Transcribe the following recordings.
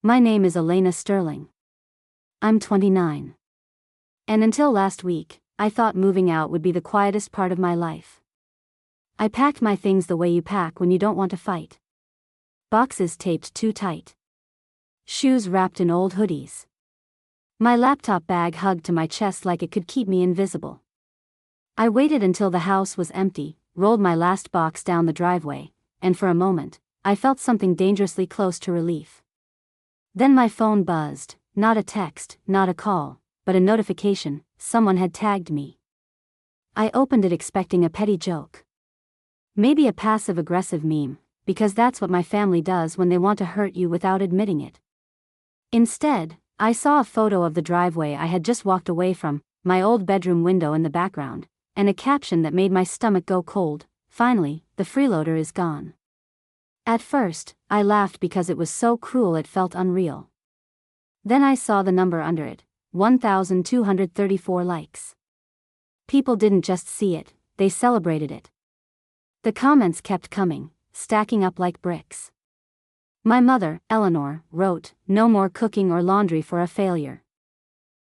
My name is Elena Sterling. I'm 29. And until last week, I thought moving out would be the quietest part of my life. I packed my things the way you pack when you don't want to fight. Boxes taped too tight. Shoes wrapped in old hoodies. My laptop bag hugged to my chest like it could keep me invisible. I waited until the house was empty, rolled my last box down the driveway, and for a moment, I felt something dangerously close to relief. Then my phone buzzed, not a text, not a call, but a notification. Someone had tagged me. I opened it expecting a petty joke. Maybe a passive-aggressive meme, because that's what my family does when they want to hurt you without admitting it. Instead, I saw a photo of the driveway I had just walked away from, my old bedroom window in the background, and a caption that made my stomach go cold. Finally, the freeloader is gone. At first, I laughed because it was so cruel it felt unreal. Then I saw the number under it, 1,234 likes. People didn't just see it, they celebrated it. The comments kept coming, stacking up like bricks. My mother, Eleanor, wrote, "No more cooking or laundry for a failure."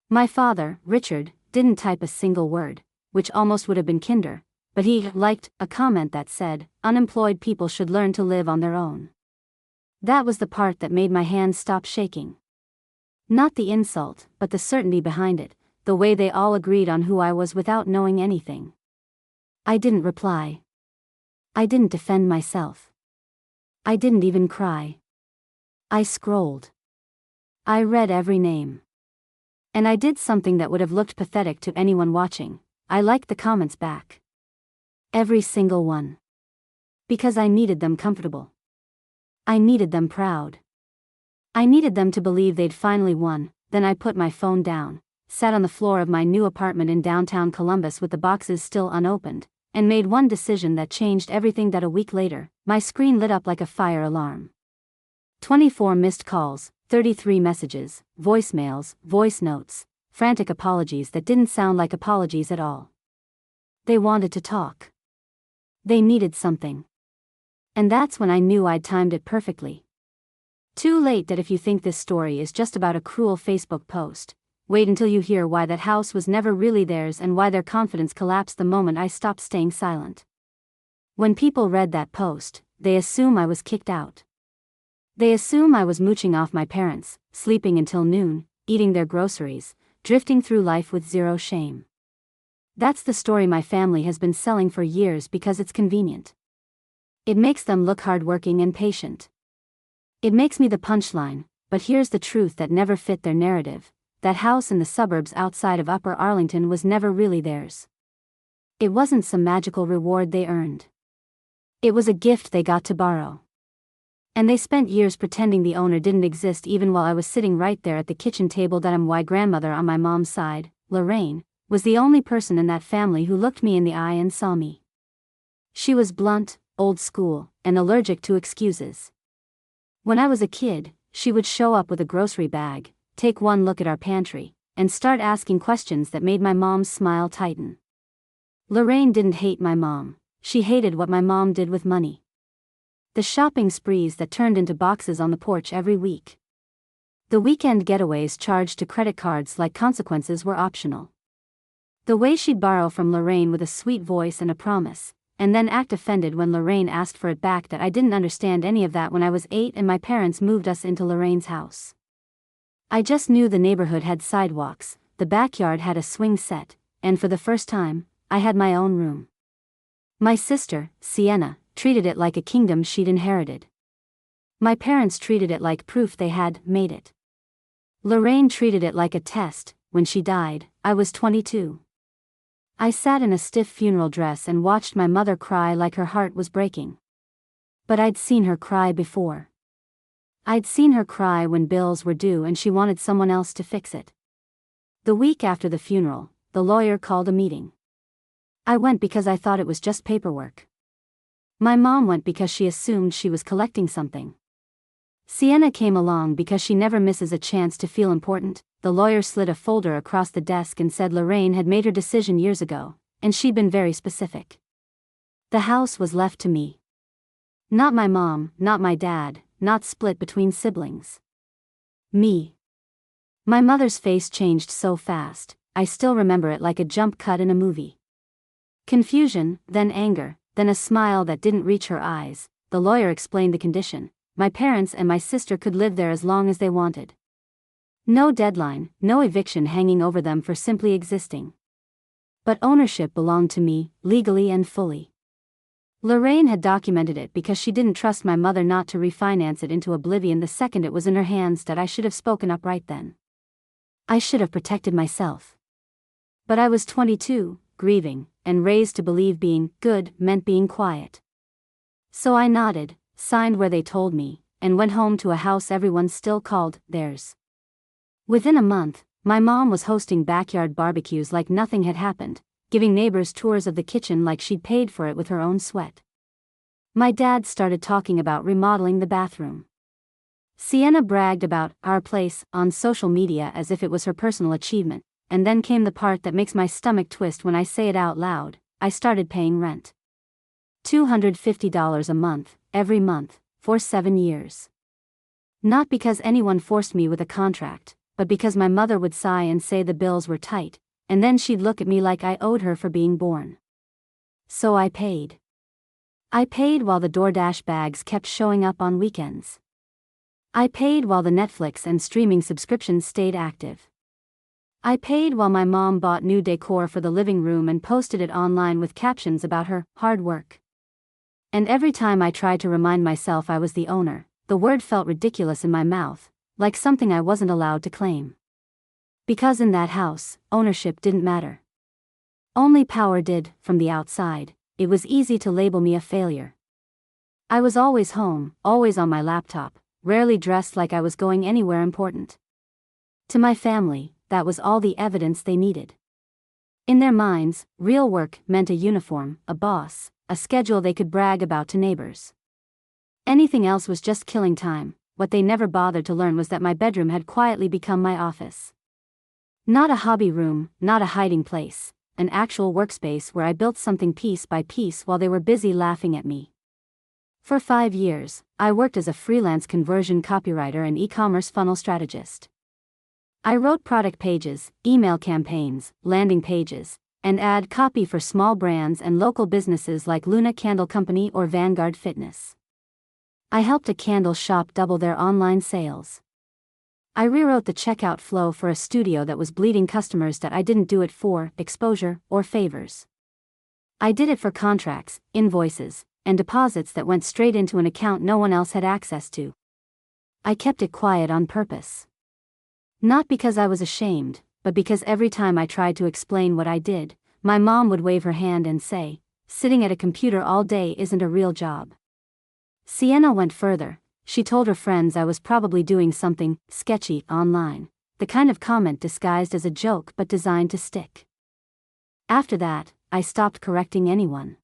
My father, Richard, didn't type a single word, which almost would have been kinder, but he liked a comment that said, "Unemployed people should learn to live on their own." That was the part that made my hands stop shaking. Not the insult, but the certainty behind it, the way they all agreed on who I was without knowing anything. I didn't reply. I didn't defend myself. I didn't even cry. I scrolled. I read every name. And I did something that would have looked pathetic to anyone watching. I liked the comments back. Every single one. Because I needed them comfortable. I needed them proud. I needed them to believe they'd finally won. Then I put my phone down, sat on the floor of my new apartment in downtown Columbus with the boxes still unopened, and made one decision that changed everything. That a week later, my screen lit up like a fire alarm. 24 missed calls, 33 messages, voicemails, voice notes, frantic apologies that didn't sound like apologies at all. They wanted to talk. They needed something. And that's when I knew I'd timed it perfectly. Too late that if you think this story is just about a cruel Facebook post, wait until you hear why that house was never really theirs and why their confidence collapsed the moment I stopped staying silent. When people read that post, they assume I was kicked out. They assume I was mooching off my parents, sleeping until noon, eating their groceries, drifting through life with zero shame. That's the story my family has been selling for years because it's convenient. It makes them look hardworking and patient. It makes me the punchline, but here's the truth that never fit their narrative. That house in the suburbs outside of Upper Arlington was never really theirs. It wasn't some magical reward they earned. It was a gift they got to borrow. And they spent years pretending the owner didn't exist even while I was sitting right there at the kitchen table. My grandmother on my mom's side, Lorraine, was the only person in that family who looked me in the eye and saw me. She was blunt, old school, and allergic to excuses. When I was a kid, she would show up with a grocery bag, take one look at our pantry, and start asking questions that made my mom's smile tighten. Lorraine didn't hate my mom, she hated what my mom did with money. The shopping sprees that turned into boxes on the porch every week. The weekend getaways charged to credit cards like consequences were optional. The way she'd borrow from Lorraine with a sweet voice and a promise, and then act offended when Lorraine asked for it back. That I didn't understand any of that when I was 8 and my parents moved us into Lorraine's house. I just knew the neighborhood had sidewalks, the backyard had a swing set, and for the first time, I had my own room. My sister, Sienna, treated it like a kingdom she'd inherited. My parents treated it like proof they had made it. Lorraine treated it like a test. When she died, I was 22. I sat in a stiff funeral dress and watched my mother cry like her heart was breaking. But I'd seen her cry before. I'd seen her cry when bills were due and she wanted someone else to fix it. The week after the funeral, the lawyer called a meeting. I went because I thought it was just paperwork. My mom went because she assumed she was collecting something. Sienna came along because she never misses a chance to feel important. The lawyer slid a folder across the desk and said Lorraine had made her decision years ago, and she'd been very specific. The house was left to me. Not my mom, not my dad, not split between siblings. Me. My mother's face changed so fast, I still remember it like a jump cut in a movie. Confusion, then anger, then a smile that didn't reach her eyes. The lawyer explained the condition. My parents and my sister could live there as long as they wanted. No deadline, no eviction hanging over them for simply existing. But ownership belonged to me, legally and fully. Lorraine had documented it because she didn't trust my mother not to refinance it into oblivion the second it was in her hands. That I should have spoken up right then. I should have protected myself. But I was 22, grieving, and raised to believe being good meant being quiet. So I nodded, signed where they told me, and went home to a house everyone still called theirs. Within a month, my mom was hosting backyard barbecues like nothing had happened, giving neighbors tours of the kitchen like she'd paid for it with her own sweat. My dad started talking about remodeling the bathroom. Sienna bragged about our place on social media as if it was her personal achievement, and then came the part that makes my stomach twist when I say it out loud. I started paying rent. $250 a month, every month, for 7 years. Not because anyone forced me with a contract, but because my mother would sigh and say the bills were tight, and then she'd look at me like I owed her for being born. So I paid. I paid while the DoorDash bags kept showing up on weekends. I paid while the Netflix and streaming subscriptions stayed active. I paid while my mom bought new decor for the living room and posted it online with captions about her hard work. And every time I tried to remind myself I was the owner, the word felt ridiculous in my mouth, like something I wasn't allowed to claim. Because in that house, ownership didn't matter. Only power did. From the outside, it was easy to label me a failure. I was always home, always on my laptop, rarely dressed like I was going anywhere important. To my family, that was all the evidence they needed. In their minds, real work meant a uniform, a boss, a schedule they could brag about to neighbors. Anything else was just killing time. What they never bothered to learn was that my bedroom had quietly become my office. Not a hobby room, not a hiding place, an actual workspace where I built something piece by piece while they were busy laughing at me. For 5 years, I worked as a freelance conversion copywriter and e-commerce funnel strategist. I wrote product pages, email campaigns, landing pages, and ad copy for small brands and local businesses like Luna Candle Company or Vanguard Fitness. I helped a candle shop double their online sales. I rewrote the checkout flow for a studio that was bleeding customers that I didn't do it for exposure or favors. I did it for contracts, invoices, and deposits that went straight into an account no one else had access to. I kept it quiet on purpose. Not because I was ashamed, but because every time I tried to explain what I did, my mom would wave her hand and say, "Sitting at a computer all day isn't a real job." Sienna went further. She told her friends I was probably doing something sketchy online, the kind of comment disguised as a joke but designed to stick. After that, I stopped correcting anyone.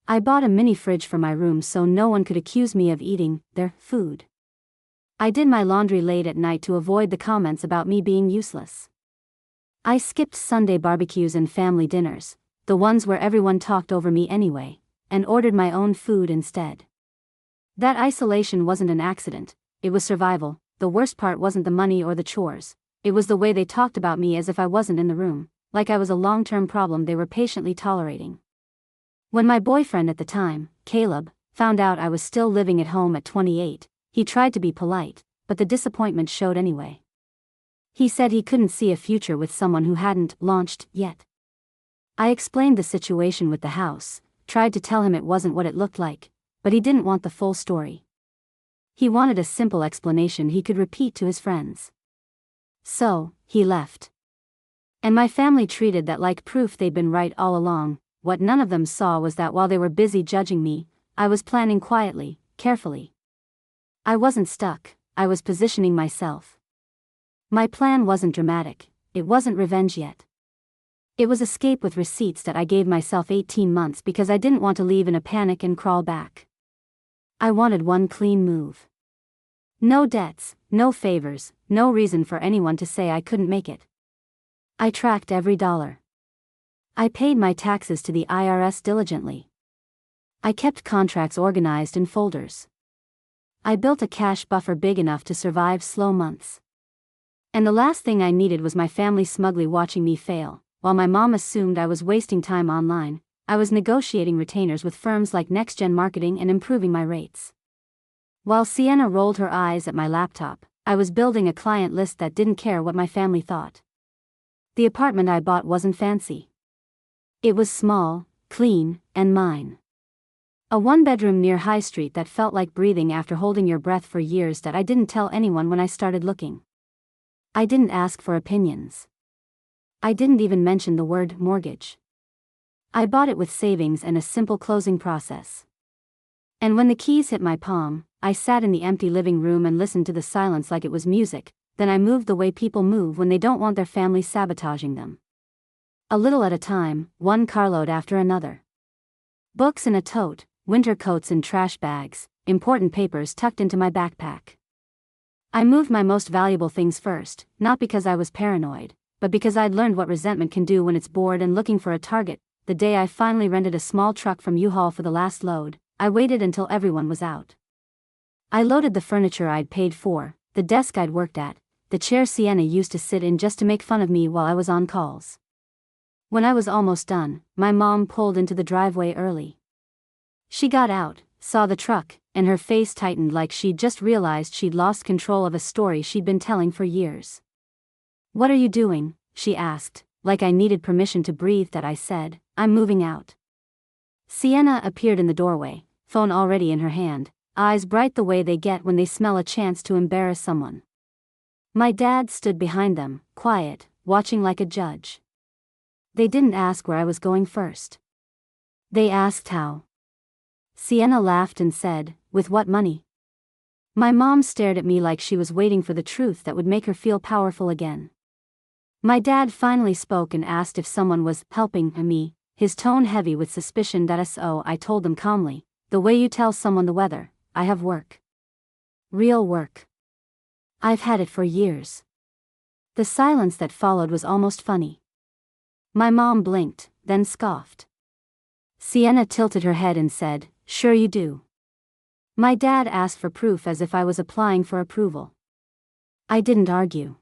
I bought a mini fridge for my room so no one could accuse me of eating their food. I did my laundry late at night to avoid the comments about me being useless. I skipped Sunday barbecues and family dinners, the ones where everyone talked over me anyway, and ordered my own food instead. That isolation wasn't an accident, it was survival. The worst part wasn't the money or the chores, it was the way they talked about me as if I wasn't in the room, like I was a long-term problem they were patiently tolerating. When my boyfriend at the time, Caleb, found out I was still living at home at 28, he tried to be polite, but the disappointment showed anyway. He said he couldn't see a future with someone who hadn't launched yet. I explained the situation with the house, tried to tell him it wasn't what it looked like, but he didn't want the full story. He wanted a simple explanation he could repeat to his friends. So, he left. And my family treated that like proof they'd been right all along. What none of them saw was that while they were busy judging me, I was planning quietly, carefully. I wasn't stuck, I was positioning myself. My plan wasn't dramatic, it wasn't revenge yet. It was escape with receipts that I gave myself 18 months because I didn't want to leave in a panic and crawl back. I wanted one clean move. No debts, no favors, no reason for anyone to say I couldn't make it. I tracked every dollar. I paid my taxes to the IRS diligently. I kept contracts organized in folders. I built a cash buffer big enough to survive slow months. And the last thing I needed was my family smugly watching me fail. While my mom assumed I was wasting time online, I was negotiating retainers with firms like NextGen Marketing and improving my rates. While Sienna rolled her eyes at my laptop, I was building a client list that didn't care what my family thought. The apartment I bought wasn't fancy. It was small, clean, and mine. A one-bedroom near High Street that felt like breathing after holding your breath for years that I didn't tell anyone when I started looking. I didn't ask for opinions. I didn't even mention the word mortgage. I bought it with savings and a simple closing process. And when the keys hit my palm, I sat in the empty living room and listened to the silence like it was music. Then I moved the way people move when they don't want their family sabotaging them. A little at a time, one carload after another. Books in a tote, winter coats in trash bags, important papers tucked into my backpack. I moved my most valuable things first, not because I was paranoid, but because I'd learned what resentment can do when it's bored and looking for a target. The day I finally rented a small truck from U-Haul for the last load, I waited until everyone was out. I loaded the furniture I'd paid for, the desk I'd worked at, the chair Sienna used to sit in just to make fun of me while I was on calls. When I was almost done, my mom pulled into the driveway early. She got out, saw the truck, and her face tightened like she'd just realized she'd lost control of a story she'd been telling for years. "What are you doing?" she asked, like I needed permission to breathe. That I said, "I'm moving out." Sienna appeared in the doorway, phone already in her hand, eyes bright the way they get when they smell a chance to embarrass someone. My dad stood behind them, quiet, watching like a judge. They didn't ask where I was going first. They asked how. Sienna laughed and said, "With what money?" My mom stared at me like she was waiting for the truth that would make her feel powerful again. My dad finally spoke and asked if someone was helping me, his tone heavy with suspicion. So I told them calmly, "The way you tell someone the weather, I have work. Real work. I've had it for years." The silence that followed was almost funny. My mom blinked, then scoffed. Sienna tilted her head and said, "Sure you do." My dad asked for proof as if I was applying for approval. I didn't argue.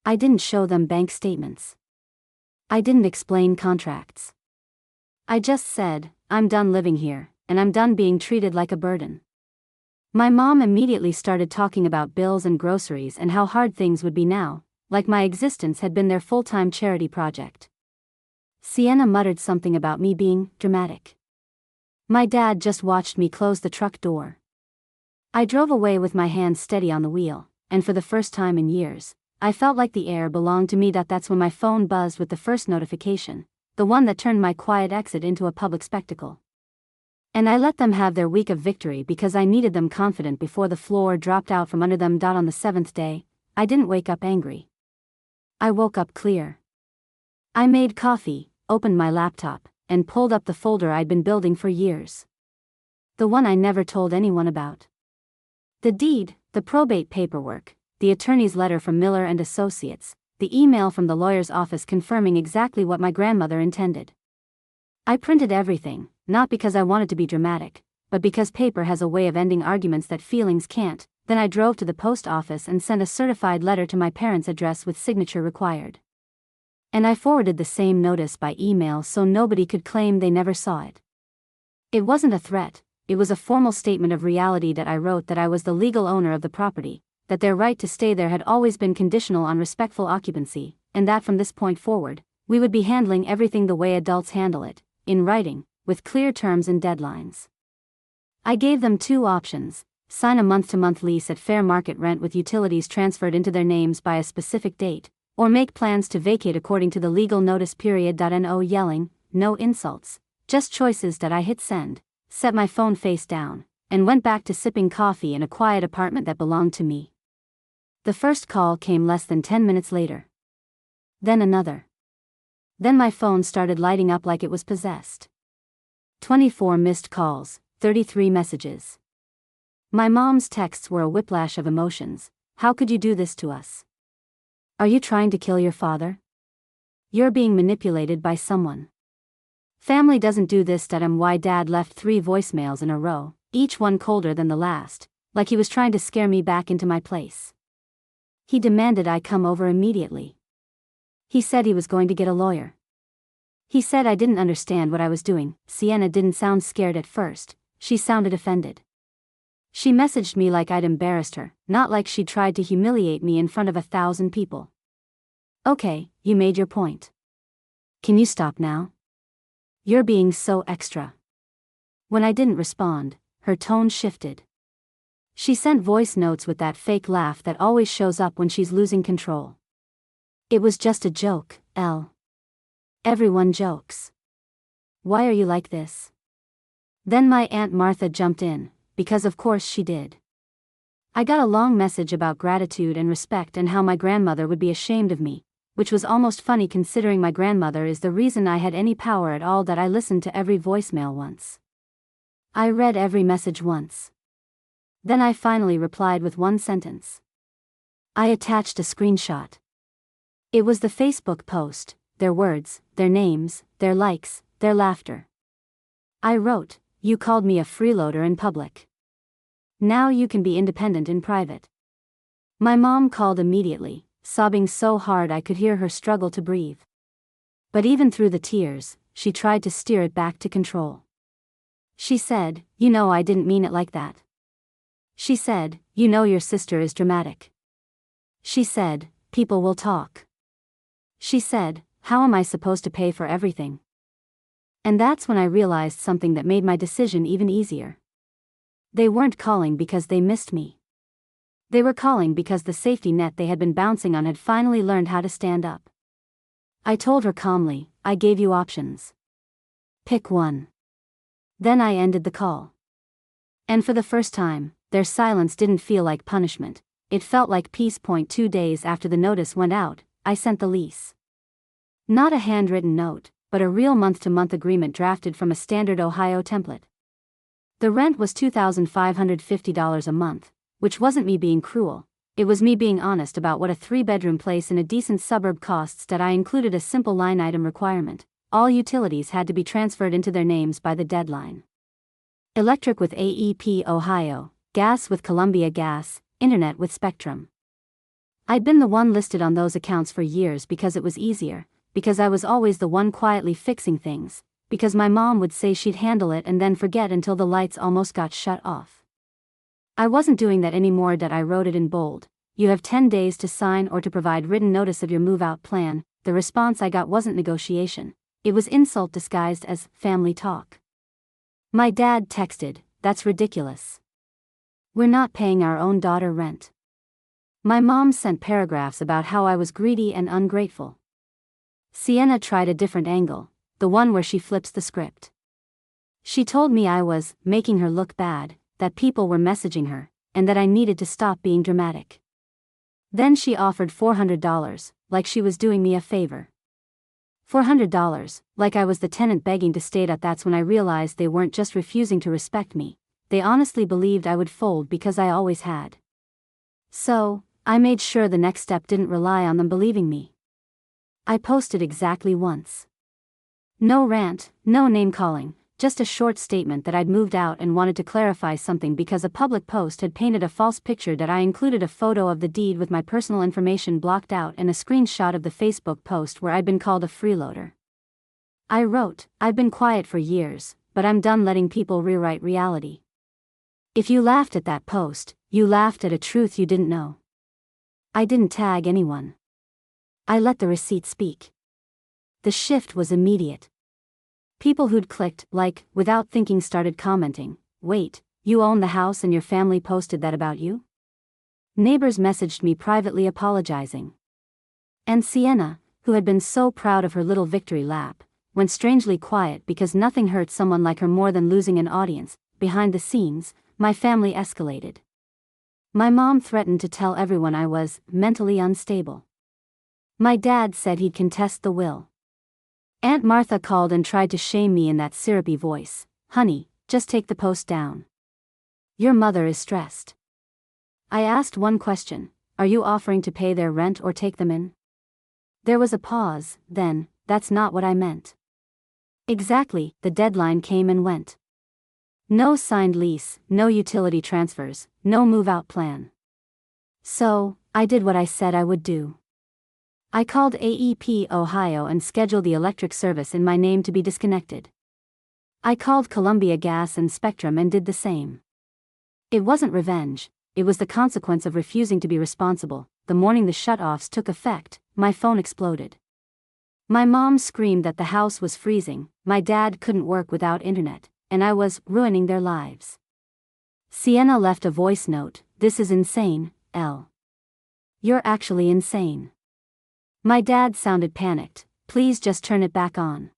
I didn't show them bank statements. I didn't explain contracts. I just said, "I'm done living here, and I'm done being treated like a burden." My mom immediately started talking about bills and groceries and how hard things would be now, like my existence had been their full-time charity project. Sienna muttered something about me being dramatic. My dad just watched me close the truck door. I drove away with my hands steady on the wheel, and for the first time in years, I felt like the air belonged to me. That's when my phone buzzed with the first notification, the one that turned my quiet exit into a public spectacle. And I let them have their week of victory because I needed them confident before the floor dropped out from under them. On the 7th day, I didn't wake up angry. I woke up clear. I made coffee, opened my laptop, and pulled up the folder I'd been building for years. The one I never told anyone about. The deed, the probate paperwork, the attorney's letter from Miller and Associates, the email from the lawyer's office confirming exactly what my grandmother intended. I printed everything, not because I wanted to be dramatic, but because paper has a way of ending arguments that feelings can't. Then I drove to the post office and sent a certified letter to my parents' address with signature required. And I forwarded the same notice by email so nobody could claim they never saw it. It wasn't a threat, it was a formal statement of reality. That I wrote that I was the legal owner of the property, that their right to stay there had always been conditional on respectful occupancy, and that from this point forward, we would be handling everything the way adults handle it, in writing, with clear terms and deadlines. I gave them two options: sign a month-to-month lease at fair market rent with utilities transferred into their names by a specific date, or make plans to vacate according to the legal notice period. No yelling, no insults, just choices. I hit send, set my phone face down, and went back to sipping coffee in a quiet apartment that belonged to me. The first call came less than 10 minutes later. Then another. Then my phone started lighting up like it was possessed. 24 missed calls, 33 messages. My mom's texts were a whiplash of emotions. "How could you do this to us? Are you trying to kill your father? You're being manipulated by someone. Family doesn't do this." My dad left 3 voicemails in a row, each one colder than the last, like he was trying to scare me back into my place. He demanded I come over immediately. He said he was going to get a lawyer. He said I didn't understand what I was doing. Sienna didn't sound scared at first, she sounded offended. She messaged me like I'd embarrassed her, not like she'd tried to humiliate me in front of 1,000 people. Okay, you made your point. Can you stop now? You're being so extra. When I didn't respond, her tone shifted. She sent voice notes with that fake laugh that always shows up when she's losing control. It was just a joke, Elle. Everyone jokes. Why are you like this? Then my Aunt Martha jumped in, because of course she did. I got a long message about gratitude and respect and how my grandmother would be ashamed of me, which was almost funny considering my grandmother is the reason I had any power at all. That I listened to every voicemail once. I read every message once. Then I finally replied with one sentence. I attached a screenshot. It was the Facebook post, their words, their names, their likes, their laughter. I wrote, "You called me a freeloader in public. Now you can be independent in private." My mom called immediately, sobbing so hard I could hear her struggle to breathe. But even through the tears, she tried to steer it back to control. She said, "You know I didn't mean it like that." She said, "You know your sister is dramatic." She said, "People will talk." She said, "How am I supposed to pay for everything?" And that's when I realized something that made my decision even easier. They weren't calling because they missed me. They were calling because the safety net they had been bouncing on had finally learned how to stand up. I told her calmly, "I gave you options. Pick one." Then I ended the call. And for the first time, their silence didn't feel like punishment, it felt like peace. 2 days after the notice went out, I sent the lease. Not a handwritten note, but a real month-to-month agreement drafted from a standard Ohio template. The rent was $2,550 a month, which wasn't me being cruel, it was me being honest about what a 3-bedroom place in a decent suburb costs. That I included a simple line item requirement: all utilities had to be transferred into their names by the deadline. Electric with AEP Ohio, gas with Columbia Gas, internet with Spectrum. I'd been the one listed on those accounts for years because it was easier, because I was always the one quietly fixing things, because my mom would say she'd handle it and then forget until the lights almost got shut off. I wasn't doing that anymore. I wrote it in bold: "You have 10 days to sign or to provide written notice of your move-out plan." The response I got wasn't negotiation, it was insult disguised as family talk. My dad texted, "That's ridiculous. We're not paying our own daughter rent." My mom sent paragraphs about how I was greedy and ungrateful. Sienna tried a different angle, the one where she flips the script. She told me I was making her look bad, that people were messaging her, and that I needed to stop being dramatic. Then she offered $400, like she was doing me a favor. $400, like I was the tenant begging to stay. That's when I realized they weren't just refusing to respect me, they honestly believed I would fold because I always had. So, I made sure the next step didn't rely on them believing me. I posted exactly once. No rant, no name calling, just a short statement that I'd moved out and wanted to clarify something because a public post had painted a false picture. That I included a photo of the deed with my personal information blocked out and a screenshot of the Facebook post where I'd been called a freeloader. I wrote, "I've been quiet for years, but I'm done letting people rewrite reality. If you laughed at that post, you laughed at a truth you didn't know." I didn't tag anyone. I let the receipt speak. The shift was immediate. People who'd clicked like without thinking started commenting, "Wait, you own the house and your family posted that about you?" Neighbors messaged me privately apologizing. And Sienna, who had been so proud of her little victory lap, went strangely quiet because nothing hurt someone like her more than losing an audience. Behind the scenes, my family escalated. My mom threatened to tell everyone I was mentally unstable. My dad said he'd contest the will. Aunt Martha called and tried to shame me in that syrupy voice, "Honey, just take the post down. Your mother is stressed." I asked one question: "Are you offering to pay their rent or take them in?" There was a pause, then, "That's not what I meant." Exactly, the deadline came and went. No signed lease, no utility transfers, no move-out plan. So, I did what I said I would do. I called AEP Ohio and scheduled the electric service in my name to be disconnected. I called Columbia Gas and Spectrum and did the same. It wasn't revenge, it was the consequence of refusing to be responsible. The morning the shut-offs took effect, my phone exploded. My mom screamed that the house was freezing, my dad couldn't work without internet, and I was ruining their lives. Sienna left a voice note, "This is insane, Elle. You're actually insane." My dad sounded panicked, "Please just turn it back on.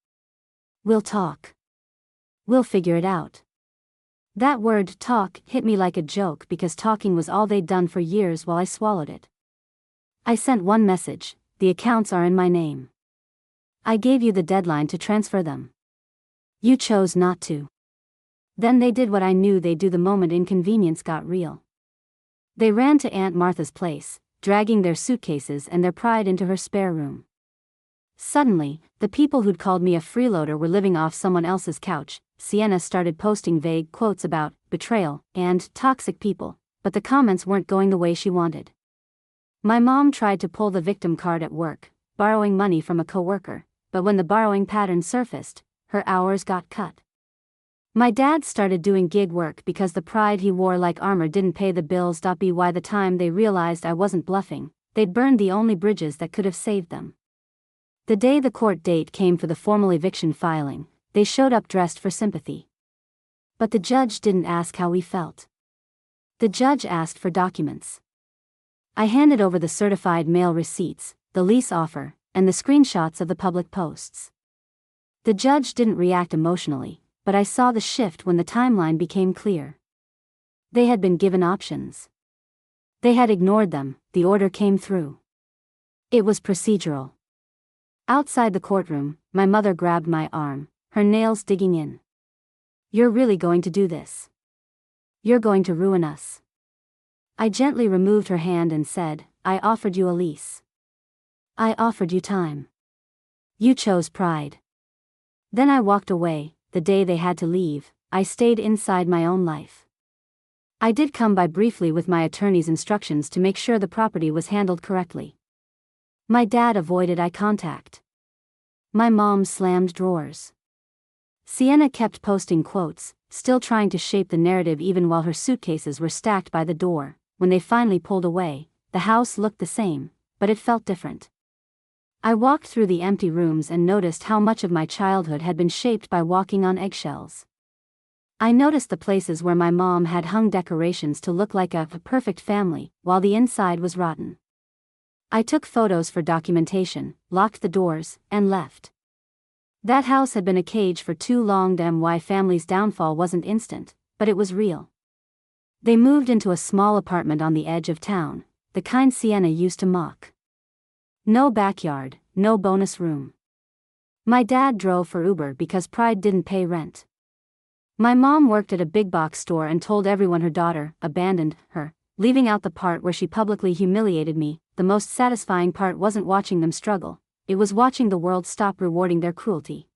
We'll talk. We'll figure it out." That word, talk, hit me like a joke because talking was all they'd done for years while I swallowed it. I sent one message, "The accounts are in my name. I gave you the deadline to transfer them. You chose not to." Then they did what I knew they'd do the moment inconvenience got real. They ran to Aunt Martha's place, dragging their suitcases and their pride into her spare room. Suddenly, the people who'd called me a freeloader were living off someone else's couch. Sienna started posting vague quotes about betrayal and toxic people, but the comments weren't going the way she wanted. My mom tried to pull the victim card at work, borrowing money from a coworker, but when the borrowing pattern surfaced, her hours got cut. My dad started doing gig work because the pride he wore like armor didn't pay the bills. By the time they realized I wasn't bluffing, they'd burned the only bridges that could have saved them. The day the court date came for the formal eviction filing, they showed up dressed for sympathy. But the judge didn't ask how we felt. The judge asked for documents. I handed over the certified mail receipts, the lease offer, and the screenshots of the public posts. The judge didn't react emotionally, but I saw the shift when the timeline became clear. They had been given options. They had ignored them. The order came through. It was procedural. Outside the courtroom, my mother grabbed my arm, her nails digging in. "You're really going to do this? You're going to ruin us." I gently removed her hand and said, "I offered you a lease. I offered you time. You chose pride." Then I walked away. The day they had to leave, I stayed inside my own life. I did come by briefly with my attorney's instructions to make sure the property was handled correctly. My dad avoided eye contact. My mom slammed drawers. Sienna kept posting quotes, still trying to shape the narrative even while her suitcases were stacked by the door. When they finally pulled away, the house looked the same, but it felt different. I walked through the empty rooms and noticed how much of my childhood had been shaped by walking on eggshells. I noticed the places where my mom had hung decorations to look like a perfect family, while the inside was rotten. I took photos for documentation, locked the doors, and left. That house had been a cage for too long. My family's downfall wasn't instant, but it was real. They moved into a small apartment on the edge of town, the kind Sienna used to mock. No backyard, no bonus room. My dad drove for Uber because pride didn't pay rent. My mom worked at a big box store and told everyone her daughter abandoned her, leaving out the part where she publicly humiliated me. The most satisfying part wasn't watching them struggle, it was watching the world stop rewarding their cruelty.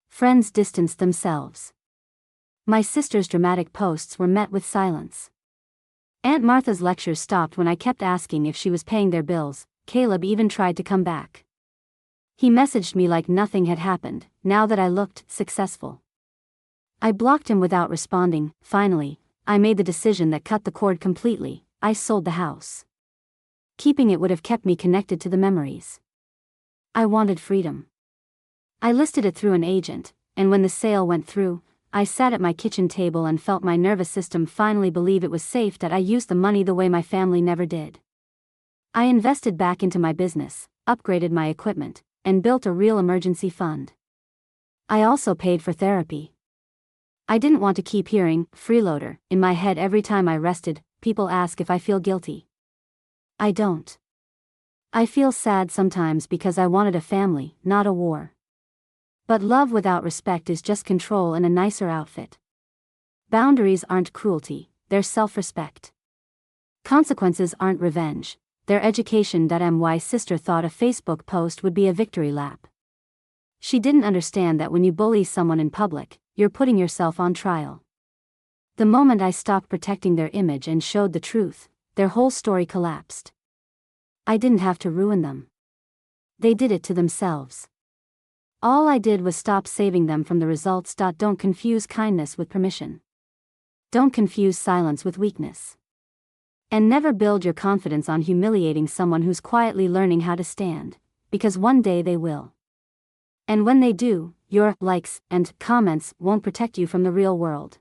Friends distanced themselves. My sister's dramatic posts were met with silence. Aunt Martha's lectures stopped when I kept asking if she was paying their bills. Caleb even tried to come back. He messaged me like nothing had happened, now that I looked successful. I blocked him without responding. Finally, I made the decision that cut the cord completely. I sold the house. Keeping it would have kept me connected to the memories. I wanted freedom. I listed it through an agent, and when the sale went through, I sat at my kitchen table and felt my nervous system finally believe it was safe that I used the money the way my family never did. I invested back into my business, upgraded my equipment, and built a real emergency fund. I also paid for therapy. I didn't want to keep hearing freeloader in my head every time I rested. People ask if I feel guilty. I don't. I feel sad sometimes because I wanted a family, not a war. But love without respect is just control in a nicer outfit. Boundaries aren't cruelty, they're self-respect. Consequences aren't revenge, they're education. My sister thought a Facebook post would be a victory lap. She didn't understand that when you bully someone in public, you're putting yourself on trial. The moment I stopped protecting their image and showed the truth, their whole story collapsed. I didn't have to ruin them. They did it to themselves. All I did was stop saving them from the results. Don't confuse kindness with permission. Don't confuse silence with weakness. And never build your confidence on humiliating someone who's quietly learning how to stand, because one day they will. And when they do, your likes and comments won't protect you from the real world.